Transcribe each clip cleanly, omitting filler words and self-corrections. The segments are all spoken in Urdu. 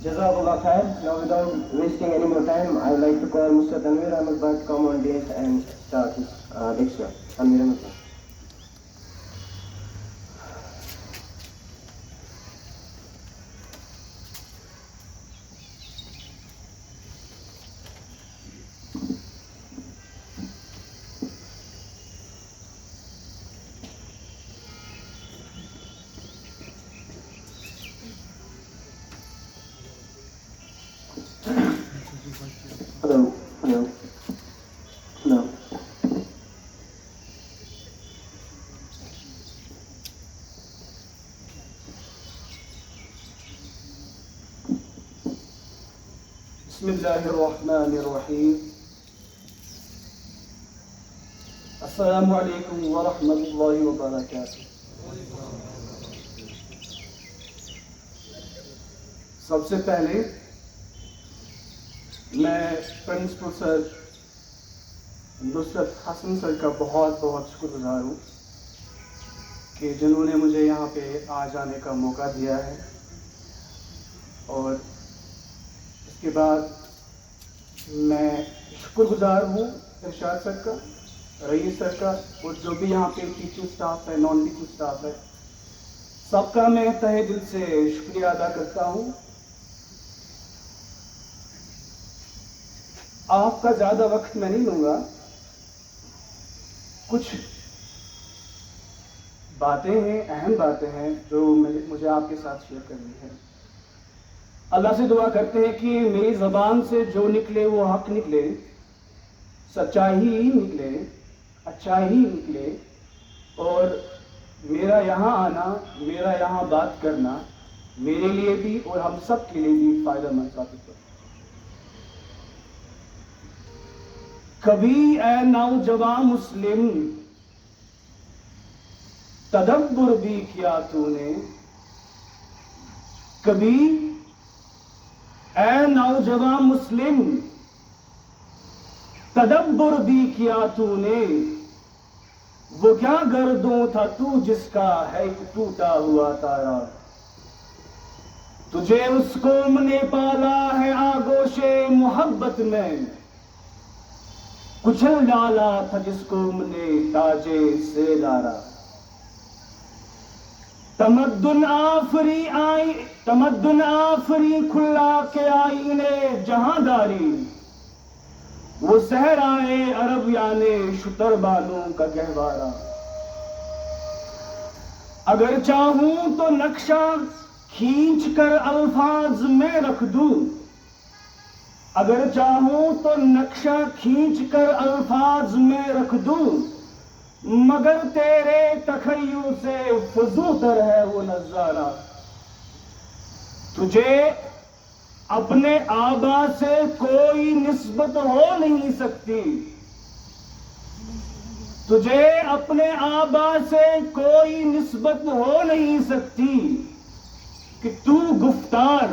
Jazakallah khair. Now without wasting any more time, I would like to call Mr. Tanvir Ahmed Bhatt to come on dais and start his lecture. Tanvir Ahmed Bhatt. Hello, hello, hello. بسم الله الرحمن الرحيم. السلام عليكم ورحمة الله وبركاته. سب سے پہلے میں پرنسپل سر نصرت حسن سر کا بہت بہت شکر گزار ہوں کہ جنہوں نے مجھے یہاں پہ آ جانے کا موقع دیا ہے، اور اس کے بعد میں شکر گزار ہوں ارشاد سر کا، رئیس سر کا، اور جو بھی یہاں پہ ٹیچنگ سٹاف ہے، نان ٹیچنگ سٹاف ہے، سب کا میں تہہ دل سے شکریہ ادا کرتا ہوں. آپ کا زیادہ وقت میں نہیں لوں گا. کچھ باتیں ہیں، اہم باتیں ہیں جو مجھے آپ کے ساتھ شیئر کرنی ہے. اللہ سے دعا کرتے ہیں کہ میری زبان سے جو نکلے وہ حق نکلے، سچائی ہی نکلے، اچھائی ہی نکلے، اور میرا یہاں آنا، میرا یہاں بات کرنا میرے لیے بھی اور ہم سب کے لیے بھی فائدہ مند ثابت ہو. کبھی اے نوجوان مسلم تدبر بھی کیا تو نے، کبھی اے نوجوان مسلم تدبر بھی کیا تو نے، وہ کیا گردوں تھا تو جس کا ہے ایک ٹوٹا ہوا تارا. تجھے اس قوم نے پالا ہے آغوش محبت میں، کچل ڈالا تھا جس قوم نے تاجے سے لارا. تمدن آفری کھلا کے آئینے جہاں داری، وہ صحرائے عرب یعنی شتر بالوں کا گہوارہ. اگر چاہوں تو نقشہ کھینچ کر الفاظ میں رکھ دوں، اگر چاہوں تو نقشہ کھینچ کر الفاظ میں رکھ دوں، مگر تیرے تخیل سے فزوں تر ہے وہ نظارہ. تجھے اپنے آبا سے کوئی نسبت ہو نہیں سکتی، تجھے اپنے آبا سے کوئی نسبت ہو نہیں سکتی، کہ تو گفتار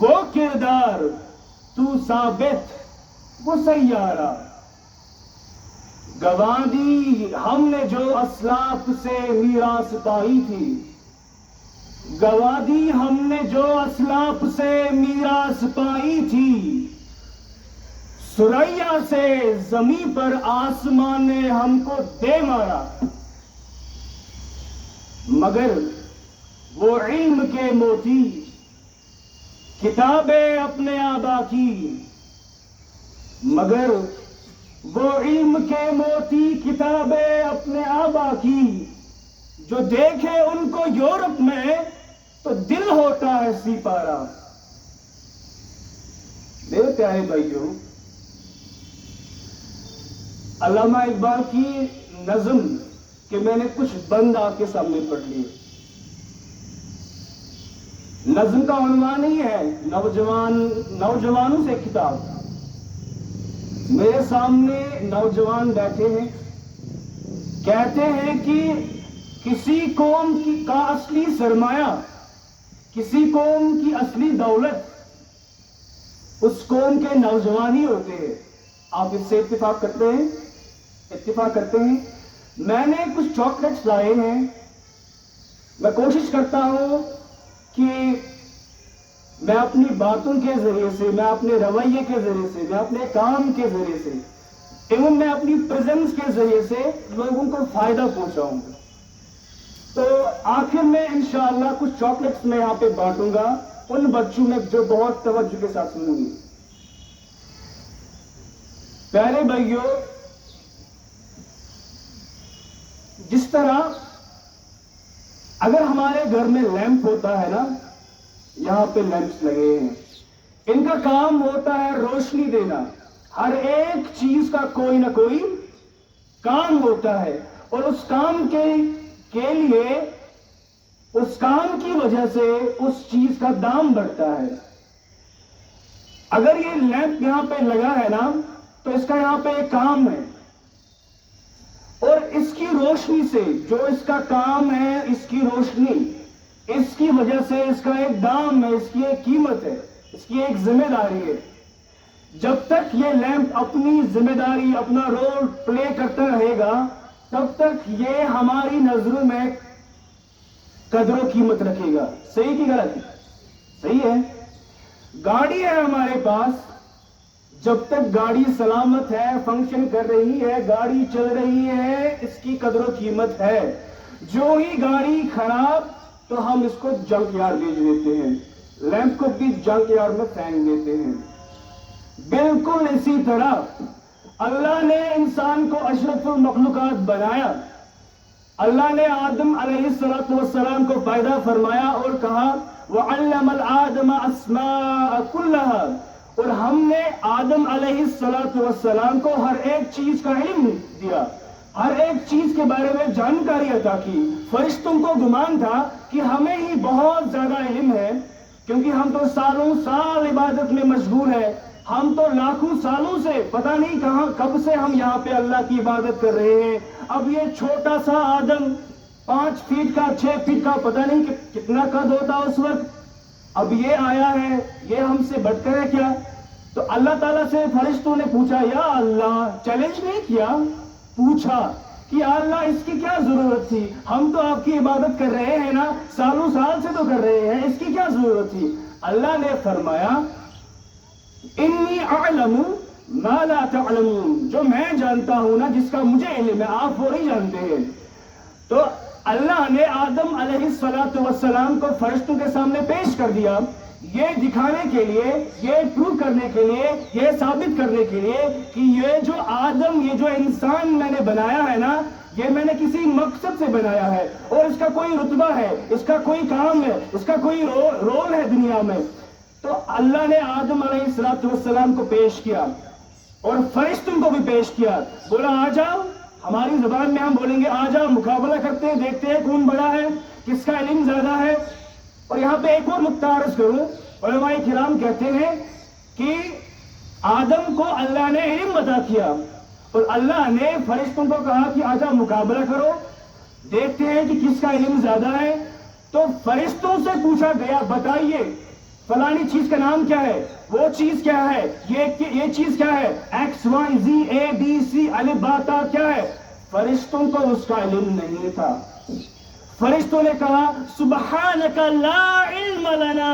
وہ کردار، تو ثابت وہ سیارہ. گواہ دی ہم نے جو اسلاف سے میراث پائی تھی، گواہ دی ہم نے جو اسلاف سے میراث پائی تھی، سریا سے زمیں پر آسمان نے ہم کو دے مارا. مگر وہ علم کے موتی کتابیں اپنے آبا کی، مگر وہ علم کے موتی کتابیں اپنے آبا کی، جو دیکھے ان کو یورپ میں تو دل ہوتا ہے سپارہ. میرے پیارے بھائیوں، علامہ اقبال کی نظم کہ میں نے کچھ بند آپ کے سامنے پڑھ لیے. نظم کا عنوان ہی ہے نوجوانوں سے کتاب. میرے سامنے نوجوان بیٹھے ہیں، کہتے ہیں کہ کسی قوم کا اصلی سرمایہ، کسی قوم کی اصلی دولت اس قوم کے نوجوان ہی ہوتے ہیں. آپ اس سے اتفاق کرتے ہیں. میں نے کچھ چاکلیٹس لائے ہیں. میں کوشش کرتا ہوں کہ میں اپنی باتوں کے ذریعے سے، میں اپنے رویے کے ذریعے سے، میں اپنے کام کے ذریعے سے، ایون میں اپنی پریزنس کے ذریعے سے لوگوں کو فائدہ پہنچاؤں گا. تو آخر میں انشاءاللہ کچھ چاکلیٹس میں یہاں پہ بانٹوں گا ان بچوں میں جو بہت توجہ کے ساتھ سنیں گے. پیارے بھائیوں، جس طرح اگر ہمارے گھر میں لیمپ ہوتا ہے نا، یہاں پہ لیمپس لگے ہیں، ان کا کام ہوتا ہے روشنی دینا. ہر ایک چیز کا کوئی نہ کوئی کام ہوتا ہے، اور اس کام کے لیے، اس کام کی وجہ سے اس چیز کا دام بڑھتا ہے. اگر یہ لیمپ یہاں پہ لگا ہے نا، تو اس کا یہاں پہ ایک کام ہے، اور اس کی روشنی سے، جو اس کا کام ہے، اس کی روشنی، اس کی وجہ سے اس کا ایک دام ہے، اس کی ایک قیمت ہے، اس کی ایک ذمہ داری ہے. جب تک یہ لیمپ اپنی ذمہ داری، اپنا رول پلے کرتا رہے گا، تب تک یہ ہماری نظروں میں قدر و قیمت رکھے گا. صحیح کی غلط؟ صحیح ہے. گاڑی ہے ہمارے پاس، جب تک گاڑی سلامت ہے، فنکشن کر رہی ہے، گاڑی چل رہی ہے، اس کی قدر و قیمت ہے. جو ہی گاڑی خراب تو ہم اس کو جنک یارڈ بھیج دیتے ہیں، لیمپ کو بھی جنک یارڈ میں پھینک دیتے ہیں. بالکل اسی طرح اللہ نے انسان کو اشرف المخلوقات بنایا. اللہ نے آدم علیہ السلام کو پیدا فرمایا اور کہا وَعَلَّمَ الْآدَمَ أَسْمَاءَ كُلَّهَا، اور ہم نے آدم علیہ السلام کو ہر ایک چیز کا علم دیا، ہر ایک چیز کے بارے میں جانکاری عطا کی. فرشتوں کو گمان تھا کہ ہمیں ہی بہت زیادہ علم ہے، کیونکہ ہم تو سالوں سال عبادت میں مشغول ہیں. ہم تو لاکھوں سالوں سے پتہ نہیں کب سے ہم یہاں پہ اللہ کی عبادت کر رہے ہیں. اب یہ چھوٹا سا آدم 5 فیٹ کا 6 فیٹ کا پتہ نہیں کتنا قد ہوتا اس وقت، اب یہ آیا ہے، یہ ہم سے بڑھ کر ہے کیا؟ تو اللہ تعالیٰ سے فرشتوں نے پوچھا، یا اللہ، چیلنج نہیں کیا، پوچھا کہ یا اللہ اس کی کیا ضرورت تھی؟ ہم تو آپ کی عبادت کر رہے ہیں نا، سالوں سال سے تو کر رہے ہیں، اس کی کیا ضرورت تھی؟ اللہ نے فرمایا انی اعلم ما لا تعلمون، جو میں جانتا ہوں نا، جس کا مجھے علم ہے، آپ وہ نہیں جانتے ہیں. تو اللہ نے آدم علیہ السلام کو فرشتوں کے سامنے پیش کر دیا، یہ دکھانے کے لیے، یہ پروو کرنے کے لیے، یہ ثابت کرنے کے لیے کہ یہ جو آدم، یہ جو انسان میں نے بنایا ہے نا، یہ میں نے کسی مقصد سے بنایا ہے، اور اس کا کوئی رتبہ ہے، اس کا کوئی کام ہے، اس کا کوئی رول ہے دنیا میں. تو اللہ نے آدم علیہ السلام کو پیش کیا اور فرشتوں کو بھی پیش کیا. بولا آ جاؤ، ہماری زبان میں ہم بولیں گے آ جاؤ، مقابلہ کرتے ہیں، دیکھتے ہیں کون بڑا ہے، کس کا علم زیادہ ہے. اور یہاں پہ ایک اور نقطہ عرض کروں، علماء کرام کہتے ہیں کہ آدم کو اللہ نے علم عطا کیا اور اللہ نے فرشتوں کو کہا کہ آ جاؤ مقابلہ کرو، دیکھتے ہیں کہ کس کا علم زیادہ ہے. تو فرشتوں سے پوچھا گیا، بتائیے فلانی چیز کا نام کیا ہے، وہ چیز کیا ہے، یہ چیز کیا ہے، ایکس وائی زی اے بی سی الف با تا کیا ہے. فرشتوں کو اس کا علم نہیں تھا. فرشتوں نے کہا سبحانک لا علم لنا،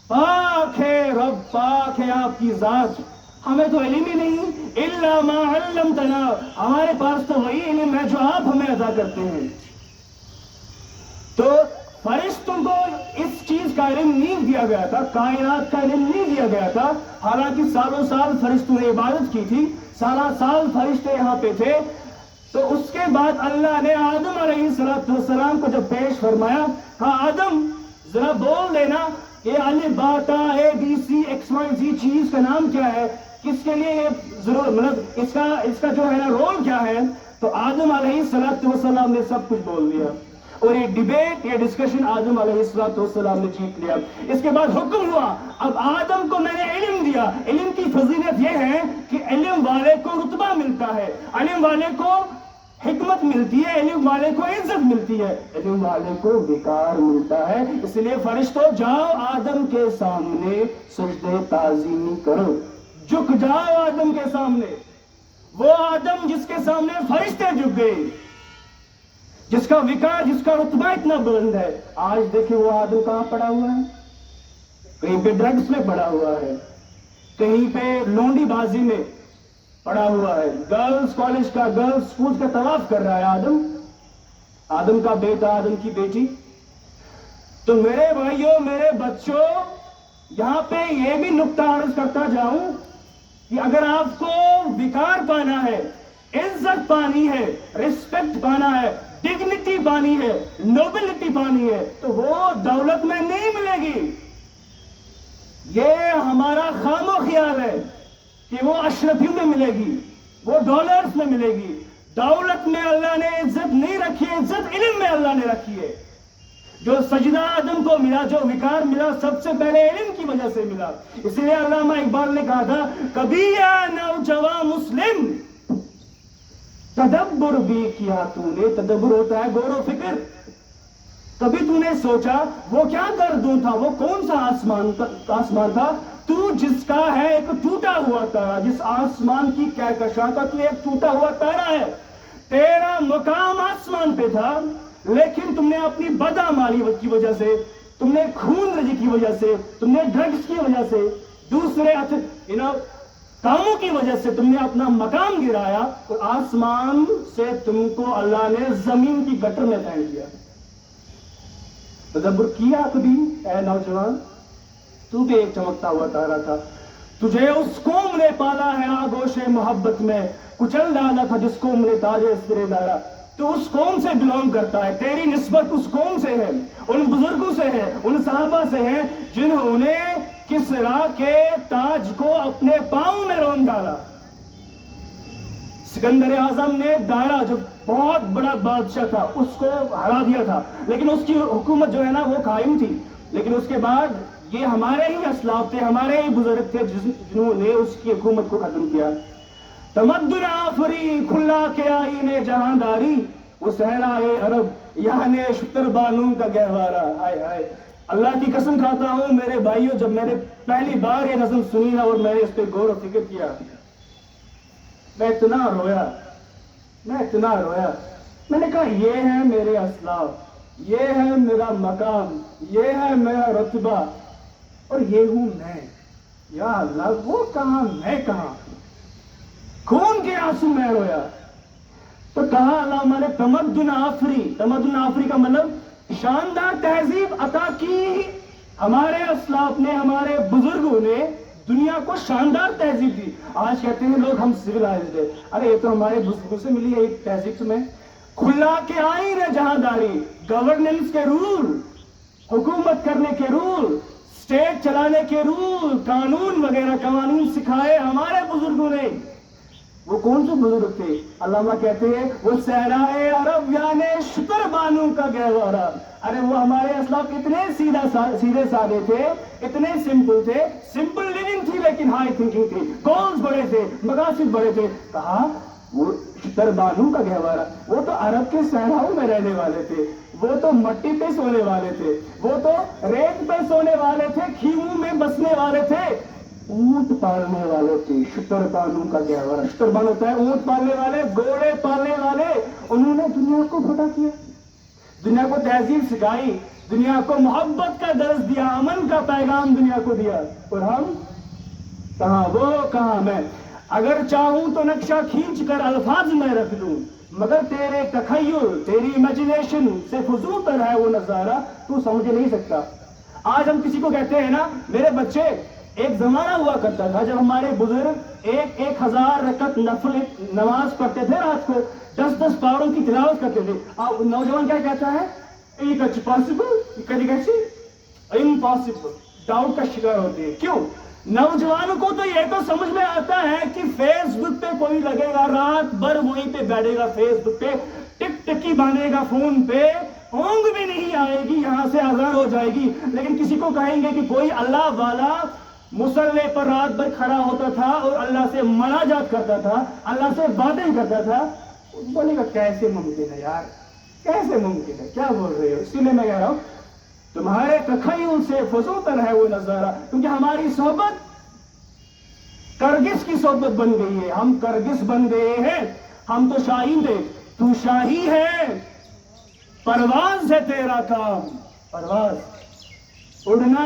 پاک ہے رب، پاک ہے آپ کی ذات، ہمیں تو علم ہی نہیں، الا ما علمتنا، ہمارے پاس تو وہی علم ہے جو آپ ہمیں عطا کرتے ہیں. تو فرشتوں کو اس چیز کا علم نہیں دیا گیا تھا، کائنات کا علم نہیں دیا گیا تھا، حالانکہ سالوں سال فرشتوں نے عبادت کی تھی، سالہ سال فرشتے یہاں پہ تھے. تو اس کے بعد اللہ نے آدم علیہ السلام کو جب پیش فرمایا، کہا آدم ذرا بول دینا یہ الف با تا A B C X Y Z چیز کا نام کیا ہے، کس کے لیے یہ ضرور، مطلب اس کا جو ہے نا رول کیا ہے. تو آدم علیہ السلام نے سب کچھ بول دیا، اور یہ ڈیبیٹ، یہ ڈسکشن آدم علیہ السلام نے جیت لیا. اس کے بعد حکم ہوا، اب آدم کو میں نے علم دیا. علم کی فضیلت یہ ہے کہ علم والے کو رتبہ ملتا ہے، علم والے کو حکمت ملتی ہے، علم والے کو عزت ملتی ہے، علم والے کو وقار ملتا ہے. اس لیے فرشتوں جاؤ آدم کے سامنے سجدے تعظیمی کرو، جھک جاؤ آدم کے سامنے. وہ آدم جس کے سامنے فرشتے جھک گئے، جس کا وقار، جس کا رتبہ اتنا بلند ہے، آج دیکھیں وہ آدم کہاں پڑا ہوا ہے. کہیں پہ ڈرگس میں پڑا ہوا ہے, کہیں پہ لونڈی بازی میں پڑا ہوا ہے, گرلز کالج کا, گرلز اسکول کا طواف کر رہا ہے آدم کا بیٹا, آدم کی بیٹی. تو میرے بھائیوں, میرے بچوں, یہاں پہ یہ بھی نقطہ عرض کرتا جاؤں کہ اگر آپ کو وقار پانا ہے, عزت پانی ہے, رسپیکٹ پانا ہے, ڈگنیٹی پانی ہے, نوبلٹی پانی ہے, تو وہ دولت میں نہیں ملے گی. یہ ہمارا خام و خیال ہے کہ وہ اشرفیوں میں ملے گی, وہ ڈالرز میں ملے گی. دولت میں اللہ نے عزت نہیں رکھی ہے, عزت علم میں اللہ نے رکھی ہے. جو سجدہ آدم کو ملا, جو وقار ملا, سب سے پہلے علم کی وجہ سے ملا. اس لیے علامہ اقبال نے کہا تھا, کبھی یا نوجوان مسلم تدبر بھی کیا تو نے. تدبر ہوتا ہے غور و فکر. کبھی تو نے سوچا وہ کیا گردوں تھا, وہ کون سا آسمان تھا, تو جس کا ہے ایک ٹوٹا ہوا تارا, جس آسمان کی کہکشاں کا تو ایک ٹوٹا ہوا تارا ہے. تیرا مقام آسمان پہ تھا, لیکن تم نے اپنی بدعمالی کی وجہ سے, تم نے خون ریزی کی وجہ سے, تم نے ڈرگس کی وجہ سے, دوسرے کاموں کی وجہ سے تم نے اپنا مقام گرایا, اور آسمان سے تم کو اللہ نے زمین کی گٹر میں پھینک دیا. تدبر کیا کبھی اے نوجوان؟ تو بھی ایک چمکتا ہوا تارا تھا. تجھے اس قوم نے پالا ہے آغوش محبت میں, کچل ڈالا تھا جس قوم نے تاج سرے دارا. تو اس قوم سے بلونگ کرتا ہے, تیری نسبت اس قوم سے ہے, ان بزرگوں سے ہے, ان صحابہ سے ہے جنہوں نے کسرا کے تاج کو اپنے پاؤں میں رون ڈالا. سکندر اعظم نے دائرہ, جو بہت بڑا بادشاہ تھا, اس کو ہرا دیا تھا, لیکن اس کی حکومت جو ہے نا وہ قائم تھی. لیکن اس کے بعد یہ ہمارے ہی اسلاف تھے, ہمارے ہی بزرگ تھے جنہوں نے اس کی حکومت کو ختم کیا. تمدن آفری کھلا کے آئین جہانداری, وہ صحرائے عرب یعنی شتر بانو کا گہوارہ. ہائے ہائے, اللہ کی قسم کھاتا ہوں میرے بھائیوں, جب میں نے پہلی بار یہ نظم سنی نا اور میں نے اس پہ غور و فکر کیا, میں اتنا رویا. میں نے کہا یہ ہے میرے اسلاف, یہ ہے میرا مقام, یہ ہے میرا رتبہ, اور یہ ہوں میں. یا اللہ, وہ کہاں میں کہاں, خون کے آنسو میں رویا. تو کہا علامہ نے تمدن آفری. تمدن آفری کا مطلب شاندار تہذیب عطا کی. ہمارے اسلاف نے, ہمارے بزرگوں نے دنیا کو شاندار تہذیب دی. آج کہتے ہیں لوگ ہم سویلائزڈ ہے, ارے یہ تو ہمارے بزرگوں سے ملی ہے ایک تہذیب. تمہیں کھلا کے آئین ہے جہانداری, گورننس کے رول, حکومت کرنے کے رول, اسٹیٹ چلانے کے رول, قانون وغیرہ قوانین سکھائے ہمارے بزرگوں نے. وہ کون سے بزرگ تھے؟ علامہ کہتے ہیں وہ صحرائے عرب یعنی شتر بانو کا گہوارہ. ارے وہ ہمارے اسلاف اتنے سیدھے سادے تھے, اتنے سمپل تھے, سمپل لیونگ تھی لیکن ہائی تھنکنگ تھی, گولز بڑے تھے, مقاصد بڑے تھے. کہا وہ شتر بانو کا گہوارہ, وہ تو عرب کے صحراؤں میں رہنے والے تھے, وہ تو مٹی پہ سونے والے تھے, وہ تو ریت پہ سونے والے تھے, خیموں میں بسنے والے تھے, اونٹ پالنے والے تھے. شتر بانو کا گہوارہ, شتر بانو ہوتا ہے اونٹ پالنے والے, گھوڑے پالنے والے. انہوں نے دنیا کو فتح کیا, دنیا کو تہذیب سکھائی, دنیا کو محبت کا درس دیا, امن کا پیغام دنیا کو دیا. اور ہم کہاں وہ کہاں میں. اگر چاہوں تو نقشہ کھینچ کر الفاظ میں رکھ دوں, مگر تیرے تخیل, تیری امیجنیشن سے فضول تر ہے وہ نظارہ, تو سمجھ نہیں سکتا. آج ہم کسی کو کہتے ہیں نا میرے بچے, ایک زمانہ ہوا کرتا تھا جب ہمارے بزرگ 1000 رکعت نفل نماز پڑھتے تھے, رات کو 10 پاروں کی تلاوت کرتے تھے. اب نوجوان کیا کہتا ہے, امپاسبل, ڈاؤٹ کا شکار ہوتے ہیں. کیوں؟ نوجوانوں کو تو یہ تو سمجھ میں آتا ہے کہ فیس بک پہ کوئی لگے گا, رات بھر وہیں پہ بیٹھے گا, فیس بک پہ ٹک ٹکی باندھے گا فون پہ, اونگ بھی نہیں آئے گی, یہاں سے اذان ہو جائے گی. لیکن کسی کو کہیں گے کہ کوئی اللہ والا مصلی پر رات بھر کھڑا ہوتا تھا اور اللہ سے مناجات کرتا تھا, اللہ سے باتیں کرتا تھا, بولے گا کیسے ممکن ہے یار, کیسے ممکن ہے, کیا بول رہے ہو. اسی لیے میں کہہ رہا ہوں تمہارے تخیل سے فضول ہے وہ نظارہ, کیونکہ ہماری صحبت کرگس کی صحبت بن گئی ہے. ہم کرگس بن گئے ہیں, ہم تو شاہین تھے, تو شاہی ہے, پرواز ہے تیرا کام, پرواز, اڑنا,